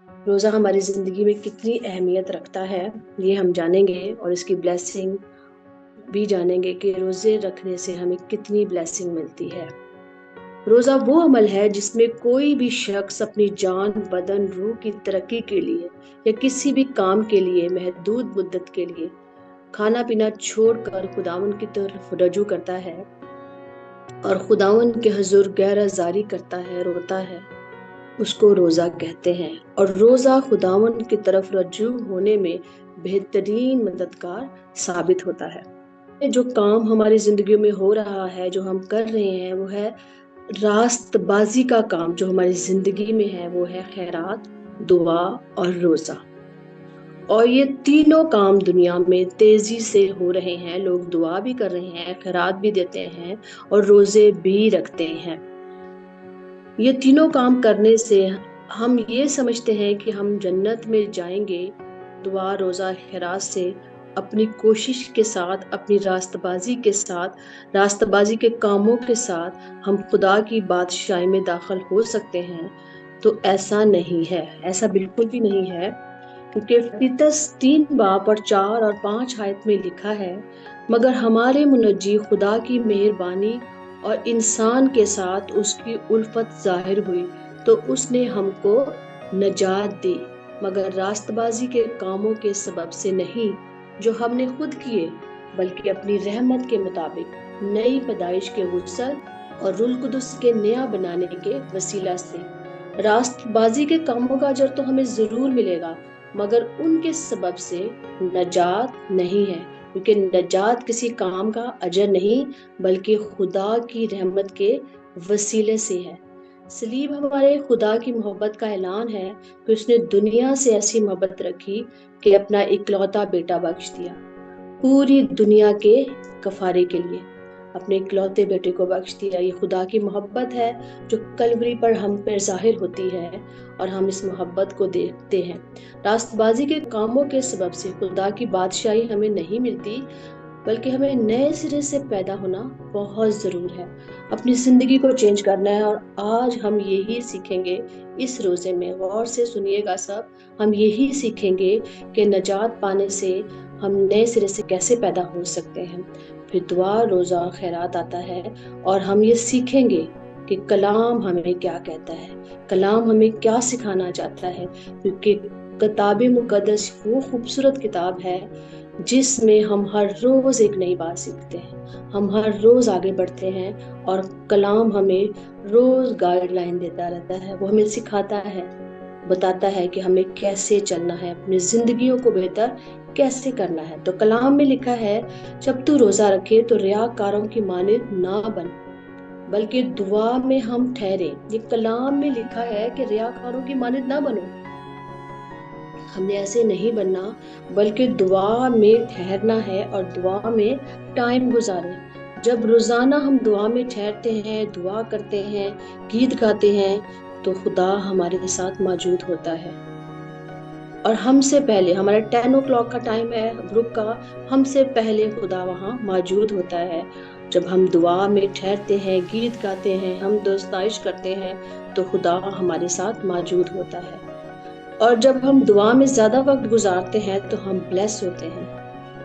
روزہ ہماری زندگی میں کتنی اہمیت رکھتا ہے یہ ہم جانیں گے، اور اس کی بلیسنگ بھی جانیں گے کہ روزے رکھنے سے ہمیں کتنی بلیسنگ ملتی ہے۔ روزہ وہ عمل ہے جس میں کوئی بھی شخص اپنی جان، بدن، روح کی ترقی کے لیے یا کسی بھی کام کے لیے محدود مدت کے لیے کھانا پینا چھوڑ کر خداوند کی طرف رجوع کرتا ہے اور خداوند کے حضور گہرا زاری کرتا ہے، روتا ہے، اس کو روزہ کہتے ہیں۔ اور روزہ خداوند کی طرف رجوع ہونے میں بہترین مددگار ثابت ہوتا ہے۔ جو کام ہماری زندگیوں میں ہو رہا ہے، جو ہم کر رہے ہیں، وہ ہے راست بازی کا کام جو ہماری زندگی میں ہے، وہ ہے خیرات، دعا اور روزہ۔ اور یہ تینوں کام دنیا میں تیزی سے ہو رہے ہیں، لوگ دعا بھی کر رہے ہیں، خیرات بھی دیتے ہیں اور روزے بھی رکھتے ہیں۔ یہ تینوں کام کرنے سے ہم یہ سمجھتے ہیں کہ ہم جنت میں جائیں گے۔ دعا، روزہ، خیرات سے اپنی کوشش کے ساتھ، اپنی راست بازی کے ساتھ، راست بازی کے کاموں کے ساتھ ہم خدا کی بادشاہی میں داخل ہو سکتے ہیں، تو ایسا نہیں ہے، ایسا بالکل بھی نہیں ہے، کیونکہ تیتس 3 باب اور 4 اور 5 آیت میں لکھا ہے، مگر ہمارے منجی خدا کی مہربانی اور انسان کے ساتھ اس کی الفت ظاہر ہوئی تو اس نے ہم کو نجات دی، مگر راست بازی کے کاموں کے سبب سے نہیں جو ہم نے خود کیے، بلکہ اپنی رحمت کے مطابق نئی پیدائش کے غسل اور روح القدس کے نیا بنانے کے وسیلہ سے۔ راست بازی کے کاموں کا اجر تو ہمیں ضرور ملے گا، مگر ان کے سبب سے نجات نہیں ہے، کیونکہ نجات کسی کام کا اجر نہیں بلکہ خدا کی رحمت کے وسیلے سے ہے۔ صلیب ہمارے خدا کی محبت کا اعلان ہے کہ اس نے دنیا سے ایسی محبت رکھی کہ اپنا اکلوتا بیٹا بخش دیا پوری دنیا کے کفارے کے لیے، اپنے اکلوتے بیٹے کو بخش دیا۔ یہ خدا کی محبت ہے جو کلوری پر ہم پر ظاہر ہوتی ہے اور ہم اس محبت کو دیکھتے ہیں۔ راست بازی کے کاموں کے سبب سے خدا کی بادشاہی ہمیں نہیں ملتی، بلکہ ہمیں نئے سرے سے پیدا ہونا بہت ضرور ہے، اپنی زندگی کو چینج کرنا ہے۔ اور آج ہم یہی سیکھیں گے اس روزے میں، غور سے سنیے گا سب، ہم یہی سیکھیں گے کہ نجات پانے سے ہم نئے سرے سے کیسے پیدا ہو سکتے ہیں۔ پھر دعا، روزہ، خیرات آتا ہے اور ہم یہ سیکھیں گے کہ کلام ہمیں کیا کہتا ہے، کلام ہمیں کیا سکھانا چاہتا ہے، کیونکہ کتاب مقدس وہ خوبصورت کتاب ہے جس میں ہم ہر روز ایک نئی بات سیکھتے ہیں، ہم ہر روز آگے بڑھتے ہیں، اور کلام ہمیں روز گائیڈ لائن دیتا رہتا ہے، وہ ہمیں سکھاتا ہے، بتاتا ہے کہ ہمیں کیسے چلنا ہے، اپنی زندگیوں کو بہتر کیسے کرنا ہے۔ تو کلام میں لکھا ہے، جب تو روزہ رکھے تو ریاکاروں کی مانند نہ بن بلکہ دعا میں ہم ٹھہرے۔ یہ کلام میں لکھا ہے کہ ریاکاروں کی مانند نہ بنو، ہم نے ایسے نہیں بننا، بلکہ دعا میں ٹھہرنا ہے اور دعا میں ٹائم گزاریں۔ جب روزانہ ہم دعا میں ٹھہرتے ہیں، دعا کرتے ہیں، گیت گاتے ہیں، تو خدا ہمارے ساتھ موجود ہوتا ہے، اور ہم سے پہلے، ہمارا 10 o'clock کا ٹائم ہے گروپ کا، ہم سے پہلے خدا وہاں موجود ہوتا ہے۔ جب ہم دعا میں ٹھہرتے ہیں، گیت گاتے ہیں، ہم دوستائش کرتے ہیں، تو خدا ہمارے ساتھ موجود ہوتا ہے۔ اور جب ہم دعا میں زیادہ وقت گزارتے ہیں تو ہم بلیس ہوتے ہیں۔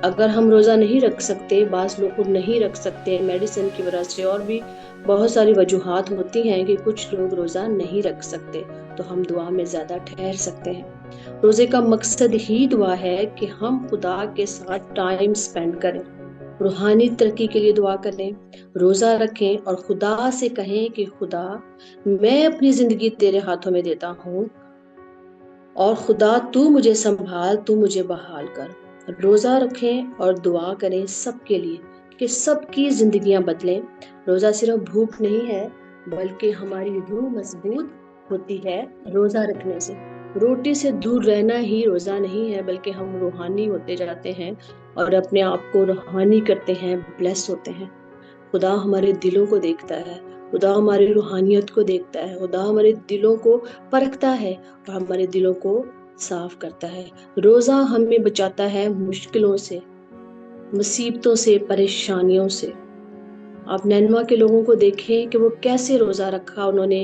اگر ہم روزہ نہیں رکھ سکتے، بعض لوگ نہیں رکھ سکتے میڈیسن کی وجہ سے، اور بھی بہت ساری وجوہات ہوتی ہیں کہ کچھ لوگ روزہ نہیں رکھ سکتے، تو ہم دعا میں زیادہ ٹھہر سکتے ہیں۔ روزے کا مقصد ہی دعا ہے کہ ہم خدا کے ساتھ ٹائم سپینڈ کریں، روحانی ترقی کے لیے دعا کریں، روزہ رکھیں اور خدا سے کہیں کہ خدا، میں اپنی زندگی تیرے ہاتھوں میں دیتا ہوں، اور خدا تو مجھے سنبھال، تو مجھے بحال کر۔ روزہ رکھیں اور دعا کریں سب کے لیے کہ سب کی زندگیاں بدلیں۔ روزہ صرف بھوک نہیں ہے، بلکہ ہماری روح مضبوط ہوتی ہے روزہ رکھنے سے۔ روٹی سے دور رہنا ہی روزہ نہیں ہے، بلکہ ہم روحانی ہوتے جاتے ہیں اور اپنے آپ کو روحانی کرتے ہیں، بلیس ہوتے ہیں۔ خدا ہمارے دلوں کو دیکھتا ہے، خدا ہماری روحانیت کو دیکھتا ہے، خدا ہمارے دلوں کو پرکھتا ہے اور ہمارے دلوں کو صاف کرتا ہے۔ روزہ ہمیں بچاتا ہے مشکلوں سے، مصیبتوں سے، پریشانیوں سے۔ آپ نینوا کے لوگوں کو دیکھیں کہ وہ کیسے روزہ رکھا انہوں نے،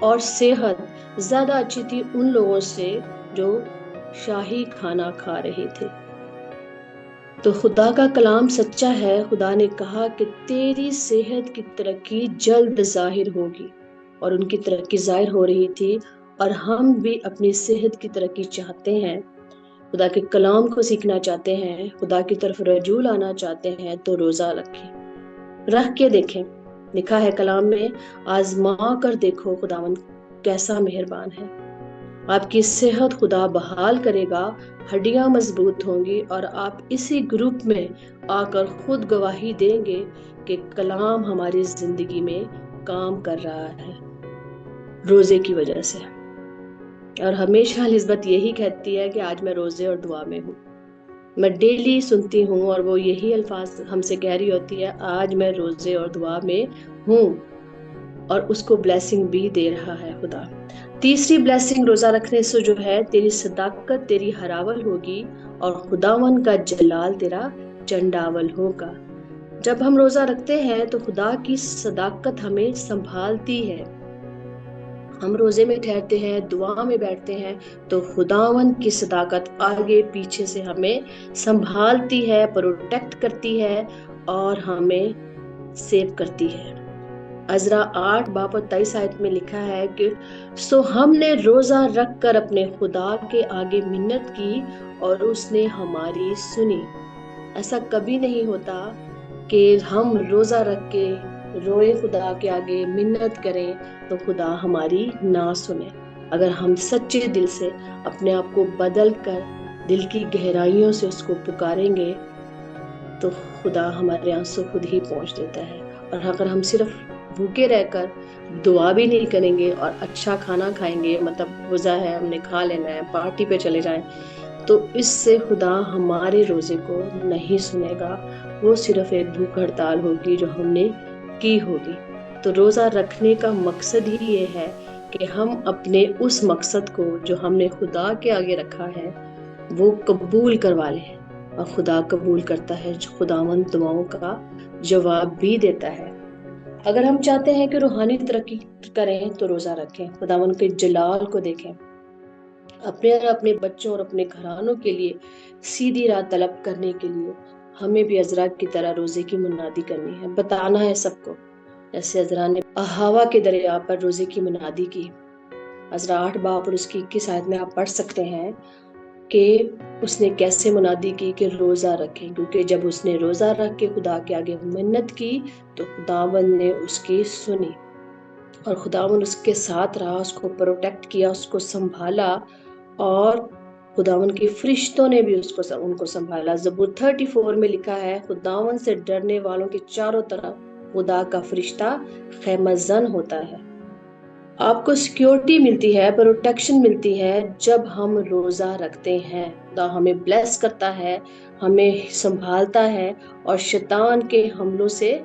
اور صحت زیادہ اچھی تھی ان لوگوں سے جو شاہی کھانا کھا رہے تھے۔ تو خدا کا کلام سچا ہے۔ خدا نے کہا کہ تیری صحت کی ترقی جلد ظاہر ہوگی، اور ان کی ترقی ظاہر ہو رہی تھی، اور ہم بھی اپنی صحت کی ترقی چاہتے ہیں، خدا کے کلام کو سیکھنا چاہتے ہیں، خدا کی طرف رجوع لانا چاہتے ہیں، تو روزہ رکھیں، رکھ کے دیکھیں۔ لکھا ہے کلام میں، آزما کر دیکھو خداوند کیسا مہربان ہے۔ آپ کی صحت خدا بحال کرے گا، ہڈیاں مضبوط ہوں گی، اور آپ اسی گروپ میں آ کر خود گواہی دیں گے کہ کلام ہماری زندگی میں کام کر رہا ہے روزے کی وجہ سے۔ اور ہمیشہ الزبتھ یہی کہتی ہے کہ آج میں روزے اور دعا میں ہوں۔ میں ڈیلی سنتی ہوں اور وہ یہی الفاظ ہم سے کہہ رہی ہوتی ہے، آج میں روزے اور دعا میں ہوں، اور اس کو بلیسنگ بھی دے رہا ہے خدا۔ تیسری بلیسنگ روزہ رکھنے سے جو ہے، تیری صداقت تیری ہراول ہوگی، اور خداون کا جلال تیرا چنڈاول ہوگا۔ جب ہم روزہ رکھتے ہیں تو خدا کی صداقت ہمیں سنبھالتی ہے۔ ہم روزے میں ٹھہرتے ہیں، دعا میں بیٹھتے ہیں، تو خداون کی صداقت آگے پیچھے سے ہمیں سنبھالتی ہے، پروٹیکٹ کرتی ہے، اور ہمیں سیو کرتی ہے۔ عزرا 8:23 میں لکھا ہے کہ سو ہم نے روزہ رکھ کر اپنے خدا کے آگے منت کی، اور اس نے ہماری سنی۔ ایسا کبھی نہیں ہوتا کہ ہم روزہ رکھ کے روئے خدا کے آگے منت کریں تو خدا ہماری نہ سنے۔ اگر ہم سچے دل سے اپنے آپ کو بدل کر دل کی گہرائیوں سے اس کو پکاریں گے تو خدا ہمارے آنسو خود ہی پہنچ دیتا ہے۔ اور اگر ہم صرف بھوکے رہ کر دعا بھی نہیں کریں گے اور اچھا کھانا کھائیں گے، مطلب روزہ ہے ہم نے کھا لینا ہے، پارٹی پہ چلے جائیں، تو اس سے خدا ہمارے روزے کو نہیں سنے گا۔ وہ صرف ایک بھوک ہڑتال ہوگی جو ہم نے کی ہوگی۔ تو روزہ رکھنے کا مقصد ہی یہ ہے کہ ہم اپنے اس مقصد کو جو ہم نے خدا کے آگے رکھا ہے وہ قبول کروا لیں، اور خدا قبول کرتا ہے، جو خداوند دعاؤں کا جواب بھی دیتا ہے۔ اگر ہم چاہتے ہیں کہ روحانی ترقی کریں تو روزہ رکھیں، خداوند کے جلال کو دیکھیں، اپنے اور اپنے بچوں اور اپنے گھرانوں کے لیے سیدھی راہ طلب کرنے کے لیے ہمیں بھی عزرا کی طرح روزے کی منادی کرنی ہے، بتانا ہے سب کو، جیسے عزرا نے احاوا کے دریا پر روزے کی منادی کی۔ عزرا 8 اور اس کی 21 میں آپ پڑھ سکتے ہیں کہ اس نے کیسے منادی کی کہ روزہ رکھیں، کیونکہ جب اس نے روزہ رکھ کے خدا کے آگے منت کی تو خداوند نے اس کی سنی، اور خداوند اس کے ساتھ رہا، اس کو پروٹیکٹ کیا، اس کو سنبھالا، اور خداوند کے فرشتوں نے بھی ان کو سنبھالا۔ زبور 34 میں لکھا ہے، خداوند سے ڈرنے والوں کے چاروں طرف خدا کا فرشتہ خیمہ زن ہوتا ہے۔ آپ کو سیکیورٹی ملتی ہے، پروٹیکشن ملتی ہے جب ہم روزہ رکھتے ہیں۔ خدا ہمیں بلیس کرتا ہے، ہمیں سنبھالتا ہے، اور شیطان کے حملوں سے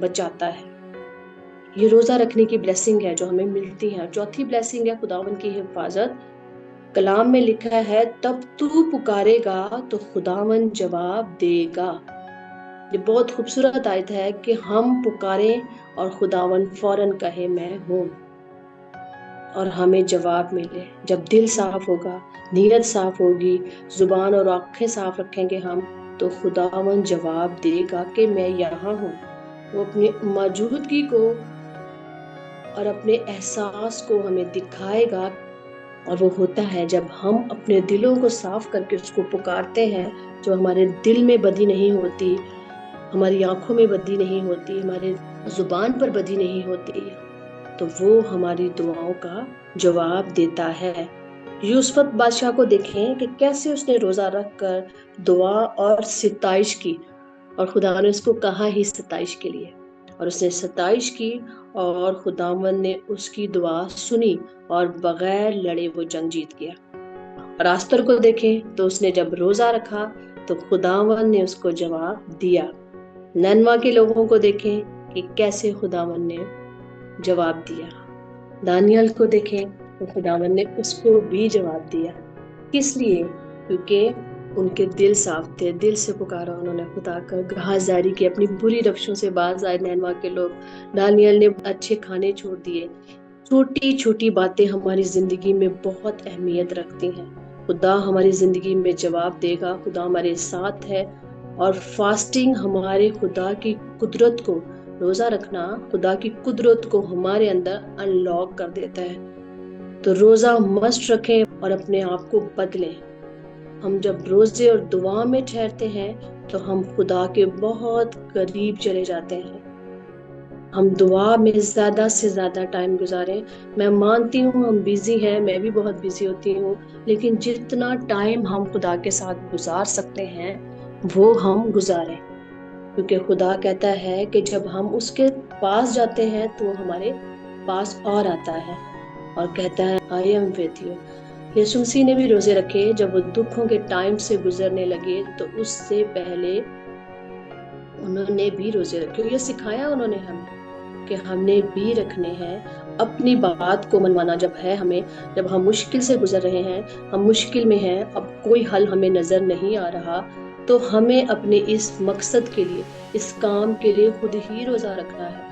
بچاتا ہے۔ یہ روزہ رکھنے کی بلیسنگ ہے جو ہمیں ملتی ہے۔ چوتھی بلیسنگ ہے خداوند کی حفاظت۔ کلام میں لکھا ہے، تب تو پکارے گا تو خداوند جواب دے گا۔ یہ بہت خوبصورت آیت ہے کہ ہم پکاریں اور خداوند فوراً کہے میں ہوں، اور ہمیں جواب ملے۔ جب دل صاف ہوگا، نیت صاف ہوگی، زبان اور آنکھیں صاف رکھیں گے ہم، تو خداوند جواب دے گا کہ میں یہاں ہوں۔ وہ اپنی موجودگی کو اور اپنے احساس کو ہمیں دکھائے گا، اور وہ ہوتا ہے جب ہم اپنے دلوں کو صاف کر کے اس کو پکارتے ہیں، جو ہمارے دل میں بدی نہیں ہوتی، ہماری آنکھوں میں بدی نہیں ہوتی، ہمارے زبان پر بدی نہیں ہوتی، تو وہ ہماری دعاؤں کا جواب دیتا ہے۔ یوسف بادشاہ کو دیکھیں کہ کیسے اس نے روزہ رکھ کر دعا اور ستائش کی، اور خدا نے اس کو کہا ہی ستائش کے لیے، اور اس نے ستائش کی، اور خداوند نے اس کی دعا سنی، اور بغیر لڑے وہ جنگ جیت گیا۔ اور آستر کو دیکھیں تو اس نے جب روزہ رکھا تو خداوند نے اس کو جواب دیا۔ نینوا کے لوگوں کو دیکھیں کہ کیسے خداوند نے جواب دیا۔ دانیال کو دیکھیں تو خداوند نے اس کو بھی جواب دیا۔ کس لیے؟ کیونکہ ان کے دل صاف تھے، دل سے پکارا انہوں نے خدا کا، گہازاری کی، اپنی بری روشوں سے باز آئے نینوا کے لوگ۔ دانیال نے اچھے کھانے چھوڑ دیے، چھوٹی چھوٹی باتیں ہماری زندگی میں بہت اہمیت رکھتی ہیں. خدا ہماری زندگی میں جواب دے گا، خدا ہمارے ساتھ ہے. اور فاسٹنگ ہمارے خدا کی قدرت کو، روزہ رکھنا خدا کی قدرت کو ہمارے اندر انلاک کر دیتا ہے. تو روزہ مسٹ رکھیں اور اپنے آپ کو بدلیں. ہم جب روزے اور دعا میں ٹھہرتے ہیں تو ہم خدا کے بہت قریب چلے جاتے ہیں. ہم دعا میں زیادہ سے زیادہ ٹائم گزاریں. میں مانتی ہوں ہم بیزی ہیں، میں بھی بہت بیزی ہوتی ہوں، لیکن جتنا ٹائم ہم خدا کے ساتھ گزار سکتے ہیں وہ ہم گزاریں. کیونکہ خدا کہتا ہے کہ جب ہم اس کے پاس جاتے ہیں تو وہ ہمارے پاس اور آتا ہے اور کہتا ہے I am with you. یسوع مسیح نے بھی روزے رکھے جب وہ دکھوں کے ٹائم سے گزرنے لگے، تو اس سے پہلے انہوں نے بھی روزے رکھے. یہ سکھایا انہوں نے ہمیں کہ ہم نے بھی رکھنے ہیں. اپنی بات کو منوانا جب ہے ہمیں، جب ہم مشکل سے گزر رہے ہیں، ہم مشکل میں ہیں، اب کوئی حل ہمیں نظر نہیں آ رہا، تو ہمیں اپنے اس مقصد کے لیے، اس کام کے لیے خود ہی روزہ رکھنا ہے،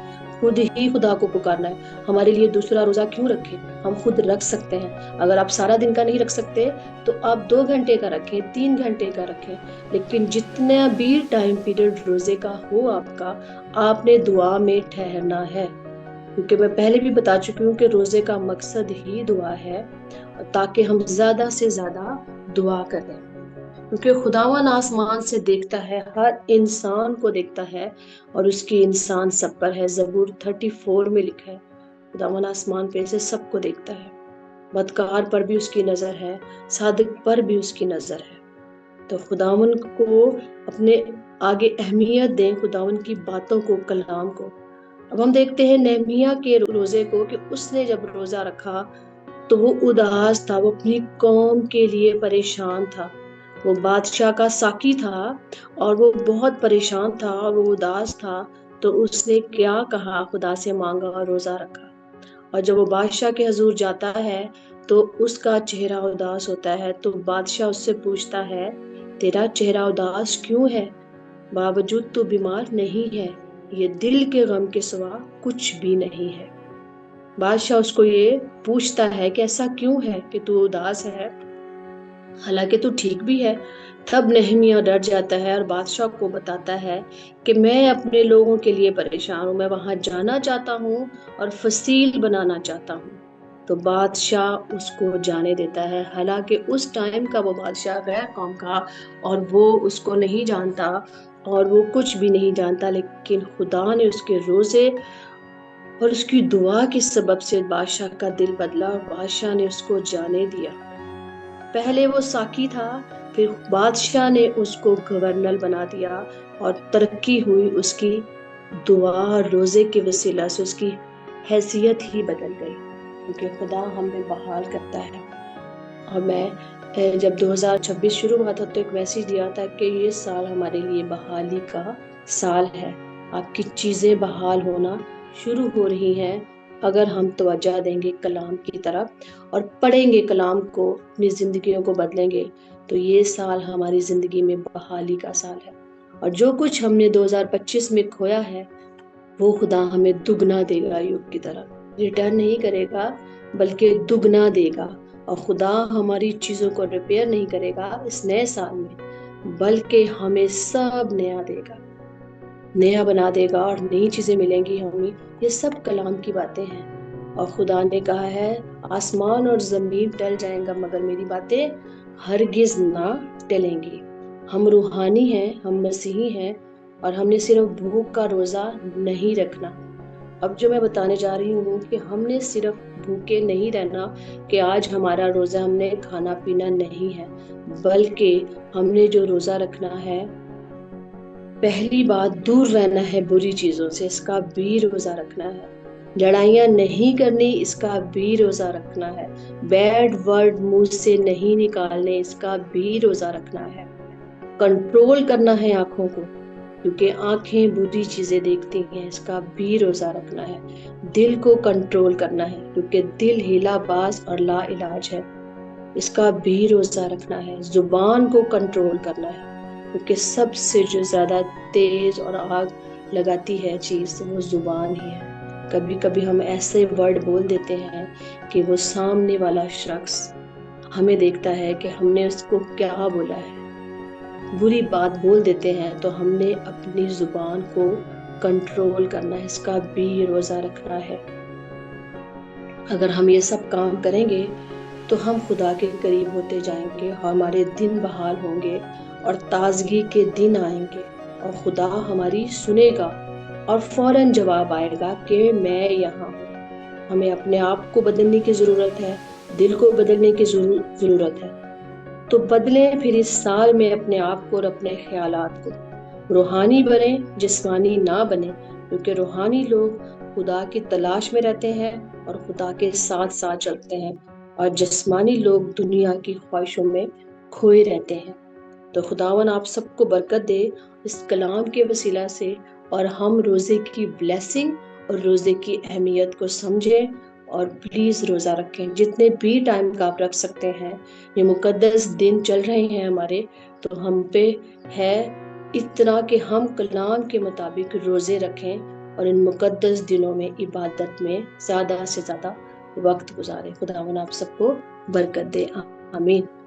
خود ہی خدا کو پکارنا ہے. ہمارے لیے دوسرا روزہ کیوں رکھے؟ ہم خود رکھ سکتے ہیں. اگر آپ سارا دن کا نہیں رکھ سکتے تو آپ 2 گھنٹے کا رکھیں، 3 گھنٹے کا رکھیں، لیکن جتنا بھی ٹائم پیریڈ روزے کا ہو آپ کا، آپ نے دعا میں ٹھہرنا ہے. کیونکہ میں پہلے بھی بتا چکی ہوں کہ روزے کا مقصد ہی دعا ہے، تاکہ ہم زیادہ سے زیادہ دعا کریں. کیونکہ خداوند آسمان سے دیکھتا ہے، ہر انسان کو دیکھتا ہے، اور اس کی انسان سب پر ہے. زبور 34 میں لکھا ہے خداوند آسمان پہ سے سب کو دیکھتا ہے. بدکار پر بھی اس کی نظر ہے، صادق پر بھی اس کی نظر ہے. تو خداوند کو اپنے آگے اہمیت دیں، خداوند کی باتوں کو، کلام کو. اب ہم دیکھتے ہیں نہمیہ کے روزے کو کہ اس نے جب روزہ رکھا تو وہ اداس تھا، وہ اپنی قوم کے لیے پریشان تھا. وہ بادشاہ کا ساقی تھا اور وہ بہت پریشان تھا اور وہ اداس تھا. تو اس نے کیا کہا؟ خدا سے مانگا اور روزہ رکھا. اور جب وہ بادشاہ کے حضور جاتا ہے تو اس کا چہرہ اداس ہوتا ہے. تو بادشاہ اس سے پوچھتا ہے تیرا چہرہ اداس کیوں ہے؟ باوجود تو بیمار نہیں ہے، یہ دل کے غم کے سوا کچھ بھی نہیں ہے. بادشاہ اس کو یہ پوچھتا ہے کہ ایسا کیوں ہے کہ تو اداس ہے، حالانکہ تو ٹھیک بھی ہے. تب نہمیہ ڈر جاتا ہے اور بادشاہ کو بتاتا ہے کہ میں اپنے لوگوں کے لیے پریشان ہوں، میں وہاں جانا چاہتا ہوں اور فصیل بنانا چاہتا ہوں. تو بادشاہ اس کو جانے دیتا ہے. حالانکہ اس ٹائم کا وہ بادشاہ غیر قوم کا اور وہ اس کو نہیں جانتا اور وہ کچھ بھی نہیں جانتا، لیکن خدا نے اس کے روزے اور اس کی دعا کے سبب سے بادشاہ کا دل بدلا اور بادشاہ نے اس کو جانے دیا. پہلے وہ ساقی تھا، پھر بادشاہ نے اس کو گورنر بنا دیا اور ترقی ہوئی. اس کی دعا اور روزے کے وسیلہ سے اس کی حیثیت ہی بدل گئی، کیونکہ خدا ہمیں بحال کرتا ہے. اور میں جب 2026 شروع ہوا تھا تو ایک میسیج دیا تھا کہ یہ سال ہمارے لیے بحالی کا سال ہے. آپ کی چیزیں بحال ہونا شروع ہو رہی ہیں اگر ہم توجہ دیں گے کلام کی طرف اور پڑھیں گے کلام کو، اپنی زندگیوں کو بدلیں گے. تو یہ سال ہماری زندگی میں بحالی کا سال ہے، اور جو کچھ ہم نے 2025 میں کھویا ہے وہ خدا ہمیں دگنا دے گا. ایوب کی طرح ریٹرن نہیں کرے گا بلکہ دگنا دے گا. اور خدا ہماری چیزوں کو ریپیئر نہیں کرے گا اس نئے سال میں، بلکہ ہمیں سب نیا دے گا، نیا بنا دے گا اور نئی چیزیں ملیں گی ہمیں. یہ سب کلام کی باتیں ہیں، اور خدا نے کہا ہے آسمان اور زمین ٹل جائیں گا مگر میری باتیں ہرگز نہ ٹلیں گی. ہم روحانی ہیں، ہم مسیحی ہیں، اور ہم نے صرف بھوک کا روزہ نہیں رکھنا. اب جو میں بتانے جا رہی ہوں کہ ہم نے صرف بھوکے نہیں رہنا کہ آج ہمارا روزہ ہم نے کھانا پینا نہیں ہے، بلکہ ہم نے جو روزہ رکھنا ہے، پہلی بات دور رہنا ہے بری چیزوں سے، اس کا بھی روزہ رکھنا ہے. لڑائیاں نہیں کرنی، اس کا بھی روزہ رکھنا ہے. بیڈ ورڈ منہ سے نہیں نکالنے، اس کا بھی روزہ رکھنا ہے. کنٹرول کرنا ہے آنکھوں کو، کیونکہ آنکھیں بری چیزیں دیکھتی ہیں، اس کا بھی روزہ رکھنا ہے. دل کو کنٹرول کرنا ہے کیونکہ دل ہیلا باز اور لا علاج ہے، اس کا بھی روزہ رکھنا ہے. زبان کو کنٹرول کرنا ہے کیونکہ سب سے جو زیادہ تیز اور آگ لگاتی ہے چیز وہ زبان ہی ہے. کبھی کبھی ہم ایسے ورڈ بول دیتے ہیں کہ وہ سامنے والا شخص ہمیں دیکھتا ہے کہ ہم نے اس کو کیا بولا ہے، بری بات بول دیتے ہیں تو ہم نے اپنی زبان کو کنٹرول کرنا ہے، اس کا بھی روزہ رکھنا ہے۔ اگر ہم یہ سب کام کریں گے تو ہم خدا کے قریب ہوتے جائیں گے، ہمارے دن بحال ہوں گے اور تازگی کے دن آئیں گے، اور خدا ہماری سنے گا اور فوراً جواب آئے گا کہ میں یہاں ہوں۔ ہمیں اپنے آپ کو بدلنے کی ضرورت ہے، دل کو بدلنے کی ضرورت ہے۔ تو بدلیں پھر اس سال میں اپنے آپ کو اور اپنے خیالات کو، روحانی بنیں، جسمانی نہ بنیں، کیونکہ روحانی لوگ خدا کی تلاش میں رہتے ہیں اور خدا کے ساتھ ساتھ چلتے ہیں، اور جسمانی لوگ دنیا کی خواہشوں میں کھوئے رہتے ہیں۔ تو خداون آپ سب کو برکت دے اس کلام کے وسیلہ سے، اور ہم روزے کی بلیسنگ اور روزے کی اہمیت کو سمجھیں، اور پلیز روزہ رکھیں جتنے بھی ٹائم کا آپ رکھ سکتے ہیں۔ یہ مقدس دن چل رہے ہیں ہمارے، تو ہم پہ ہے اتنا کہ ہم کلام کے مطابق روزے رکھیں اور ان مقدس دنوں میں عبادت میں زیادہ سے زیادہ وقت گزاریں۔ خداوند آپ سب کو برکت دے، آمین۔